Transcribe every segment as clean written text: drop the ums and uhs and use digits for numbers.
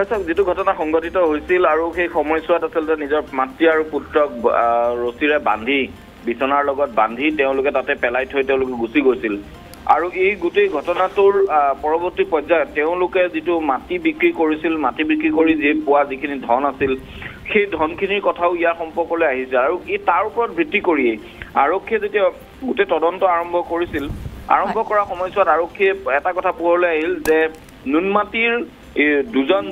চাওক যিটো ঘটনা সংঘটিত হৈছিল আৰু সেই সময়ছোৱাত আচলতে নিজৰ মাতৃ আৰু পুত্ৰক ৰছীৰে বান্ধি বিচনাৰ লগত বান্ধি তেওঁলোকে তাতে পেলাই থৈ তেওঁলোকে গুচি গৈছিল আৰু এই গোটেই ঘটনাটোৰ পৰৱৰ্তী পৰ্যায়ত তেওঁলোকে যিটো মাটি বিক্ৰী কৰিছিল মাটি বিক্ৰী কৰি যি পোৱা যিখিনি ধন আছিল সেই ধনখিনিৰ কথাও ইয়াৰ সম্পৰ্কলৈ আহিছে আৰু এই তাৰ ওপৰত ভিত্তি কৰিয়েই আৰক্ষীয়ে যেতিয়া গোটেই তদন্ত আৰম্ভ কৰিছিল আৰম্ভ কৰা সময়ছোৱাত আৰক্ষীয়ে এটা কথা পোহৰলৈ আহিল যে নুনমাটিৰ দুজন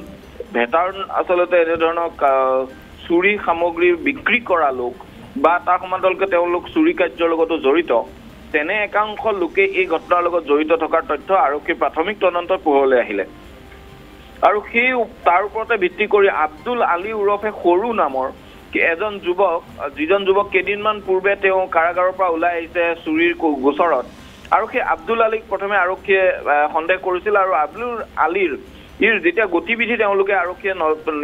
ভেটাৰন আচলতে এনেধৰণৰ চুৰি সামগ্ৰী বিক্ৰী কৰা লোক বা তাৰ সমান্তৰালকৈ তেওঁলোক চুৰি কাৰ্যৰ লগতো জড়িত তেনে একাংশ লোকে এই ঘটনাৰ লগত জড়িত থকাৰ তথ্য আৰক্ষীৰ প্ৰাথমিক তদন্তৰ পোহৰলৈ আহিলে আৰু সেই তাৰ ওপৰতে ভিত্তি কৰি আব্দুল আলী উৰফে সৰু নামৰ এজন যুৱক যিজন যুৱক কেইদিনমান পূৰ্বে তেওঁ কাৰাগাৰৰ পৰা ওলাই আহিছে চুৰিৰ গোচৰত আৰু সেই আব্দুল আলীক প্ৰথমে আৰক্ষীয়ে সন্দেহ কৰিছিল আৰু আব্দুল আলীৰ যেতিয়া গতিবিধি তেওঁলোকে আৰক্ষীয়ে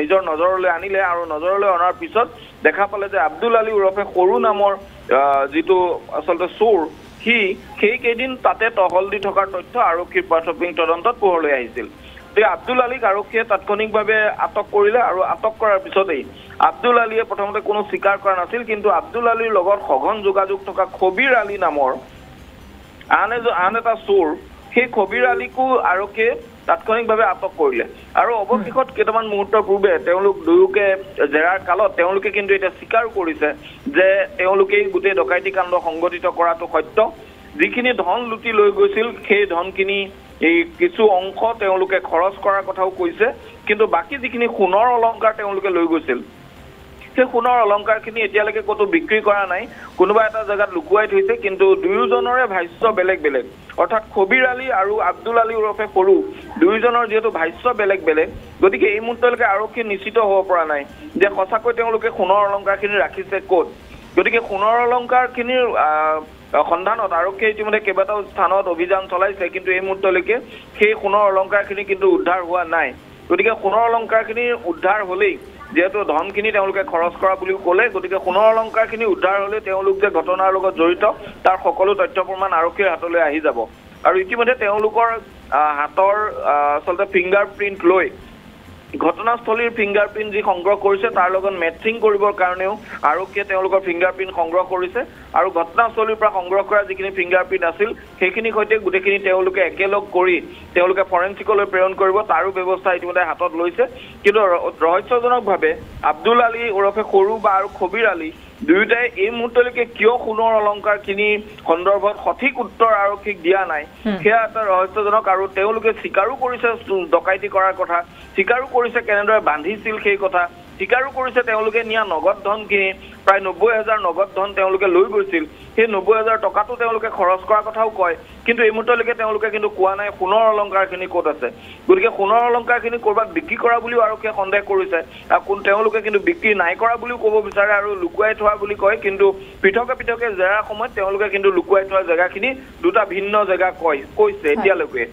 নিজৰ নজৰলৈ আনিলে আৰু নজৰলৈ অনাৰ পিছত দেখা পালে যে আব্দুল আলী উৰফে সৰু নামৰ যিটো আচলতে চোৰ সেই কেইদিন তাতে টহল দি থকাৰ তথ্য আৰক্ষীৰ প্ৰাথমিক তদন্তত পোহৰলৈ আহিছিল এই আব্দুল আলীক আৰক্ষীয়ে তাৎক্ষণিকভাৱে আটক কৰিলে আৰু আটক কৰাৰ পিছতেই আব্দুল আলীয়ে প্ৰথমতে কোনো স্বীকাৰ কৰা নাছিল কিন্তু আব্দুল আলীৰ লগত সঘন যোগাযোগ থকা খবিৰ আলী নামৰ আন এটা চোৰ সেই খবিৰ আলীকো আৰক্ষীয়ে তাৎক্ষণিকভাৱে আটক কৰিলে আৰু অৱশেষত কেইটামান মুহূৰ্তৰ পূৰ্বে তেওঁলোক দুয়োকে জেৰাৰ কালত তেওঁলোকে কিন্তু এতিয়া স্বীকাৰ কৰিছে যে তেওঁলোকেই গোটেই ডকাইতি কাণ্ড সংঘটিত কৰাটো সত্য যিখিনি ধন লুটি লৈ গৈছিল সেই ধনখিনি এই কিছু অংশ তেওঁলোকে খৰচ কৰাৰ কথাও কৈছে কিন্তু বাকী যিখিনি সোণৰ অলংকাৰ তেওঁলোকে লৈ গৈছিল সেই সোণৰ অলংকাৰখিনি এতিয়ালৈকে ক'তো বিক্ৰী কৰা নাই কোনোবা এটা জেগাত লুকুৱাই থৈছে কিন্তু দুয়োজনৰে ভাষ্য বেলেগ বেলেগ অৰ্থাৎ খবিৰ আলী আৰু আব্দুল আলী উৰফে সৰু দুয়োজনৰ যিহেতু ভাষ্য বেলেগ বেলেগ গতিকে এই মুহূৰ্তলৈকে আৰক্ষী নিশ্চিত হ'ব পৰা নাই যে সঁচাকৈ তেওঁলোকে সোণৰ অলংকাৰখিনি ৰাখিছে ক'ত গতিকে সোণৰ অলংকাৰখিনিৰ সন্ধানত আৰক্ষীয়ে ইতিমধ্যে কেইবাটাও স্থানত অভিযান চলাইছে কিন্তু এই মুহূৰ্তলৈকে সেই সোণৰ অলংকাৰখিনি কিন্তু উদ্ধাৰ হোৱা নাই গতিকে সোণৰ অলংকাৰখিনি উদ্ধাৰ হ'লেই যেহেতু ধনখিনি তেওঁলোকে খৰচ কৰা বুলিও ক'লে গতিকে সোণৰ অলংকাৰখিনি উদ্ধাৰ হ'লে তেওঁলোক যে ঘটনাৰ লগত জড়িত তাৰ সকলো তথ্য প্ৰমাণ আৰক্ষীৰ হাতলৈ আহি যাব আৰু ইতিমধ্যে তেওঁলোকৰ হাতৰ আচলতে ফিংগাৰ প্ৰিণ্ট লৈ ঘটনাস্থলীৰ ফিংগাৰ প্ৰিণ্ট যি সংগ্ৰহ কৰিছে তাৰ লগত মেটচিং কৰিবৰ কাৰণেও আৰক্ষীয়ে তেওঁলোকৰ ফিংগাৰ প্ৰিণ্ট সংগ্ৰহ কৰিছে আৰু ঘটনাস্থলীৰ পৰা সংগ্ৰহ কৰা যিখিনি ফিংগাৰ প্ৰিণ্ট আছিল সেইখিনিৰ সৈতে গোটেইখিনি তেওঁলোকে একেলগ কৰি তেওঁলোকে ফৰেনচিকলৈ প্ৰেৰণ কৰিব তাৰো ব্যৱস্থা ইতিমধ্যে হাতত লৈছে কিন্তু ৰহস্যজনকভাৱে আব্দুল আলী ওৰফে সৰু বা আৰু খবিৰ আলী দুয়োটাই এই মুহূৰ্তলৈকে কিয় সোণৰ অলংকাৰখিনি সন্দৰ্ভত সঠিক উত্তৰ আৰক্ষীক দিয়া নাই সেয়া এটা ৰহস্যজনক আৰু তেওঁলোকে স্বীকাৰো কৰিছে ডকাইতি কৰাৰ কথা স্বীকাৰো কৰিছে কেনেদৰে বান্ধিছিল সেই কথা স্বীকাৰো কৰিছে তেওঁলোকে নিয়া নগদ ধনখিনি প্ৰায় 90,000 নগদ ধন তেওঁলোকে লৈ গৈছিল সেই 90,000 টকাটো তেওঁলোকে খৰচ কৰাৰ কথাও কয় কিন্তু এই মুহূৰ্তলৈকে তেওঁলোকে কিন্তু কোৱা নাই সোণৰ অলংকাৰখিনি ক'ত আছে গতিকে সোণৰ অলংকাৰখিনি ক'ৰবাত বিক্ৰী কৰা বুলিও আৰক্ষীয়ে সন্দেহ কৰিছে তেওঁলোকে কিন্তু বিক্ৰী নাই কৰা বুলিও ক'ব বিচাৰে আৰু লুকুৱাই থোৱা বুলি কয় কিন্তু পৃথকে পৃথকে জেৰাৰ সময়ত তেওঁলোকে কিন্তু লুকুৱাই থোৱা জেগাখিনি দুটা ভিন্ন জেগা কৈছে এতিয়ালৈকে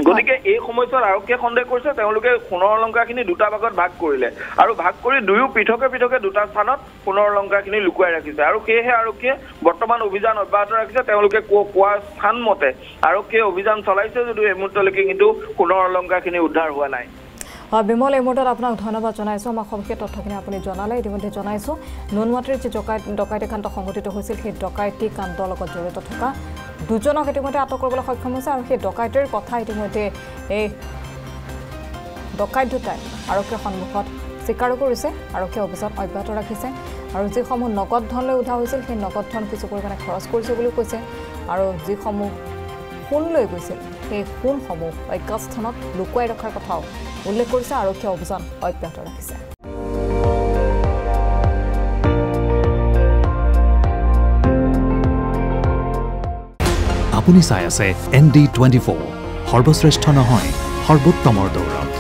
গতিকে এই সময়ছোৱাত আৰক্ষীয়ে সন্দেহ কৰিছে তেওঁলোকে সোণৰ অলংকাৰখিনি দুটা ভাগত ভাগ কৰিলে আৰু ভাগ কৰি দুয়ো পৃথকে পৃথকে দুটা স্থানত সোণৰ অলংকাৰখিনি লুকুৱাই ৰাখিছে আৰু সেয়েহে আৰক্ষীয়ে বৰ্তমান অভিযান অব্যাহত ৰাখিছে তেওঁলোকে কোৱা স্থান মতে আৰক্ষীয়ে অভিযান চলাইছে যদিও এই মুহূৰ্তলৈকে কিন্তু সোণৰ অলংকাৰখিনি উদ্ধাৰ হোৱা নাই বিমল এই মুহূৰ্তত আপোনাক ধন্যবাদ জনাইছোঁ আমাক সবিশেষ তথ্যখিনি আপুনি জনালে ইতিমধ্যে জনাইছোঁ নুনমাটিৰ যি ডকাইতি কাণ্ড সংঘটিত হৈছিল সেই ডকাইতি কাণ্ডৰ লগত জড়িত থকা দুজনক ইতিমধ্যে আটক কৰিবলৈ সক্ষম হৈছে আৰু সেই ডকাইতিৰ কথা ইতিমধ্যে এই ডকাইত দুটাই আৰক্ষীৰ সন্মুখত স্বীকাৰো কৰিছে আৰক্ষীয়ে অভিযান অব্যাহত ৰাখিছে আৰু যিসমূহ নগদ ধন লৈ উদ্ধাৰ হৈছিল সেই নগদ ধন কিছু পৰিমাণে খৰচ কৰিছে বুলিও কৈছে আৰু যিসমূহ সোণ লৈ গৈছিল সেই সোণসমূহ অজ্ঞাত স্থানত লুকুৱাই ৰখাৰ কথাও উল্লেখ কৰিছে আৰক্ষীয়ে অভিযান অব্যাহত ৰাখিছে আপুনি চাই আছে ND24 সৰ্বশ্ৰেষ্ঠ নহয় সৰ্বোত্তমৰ দৌৰ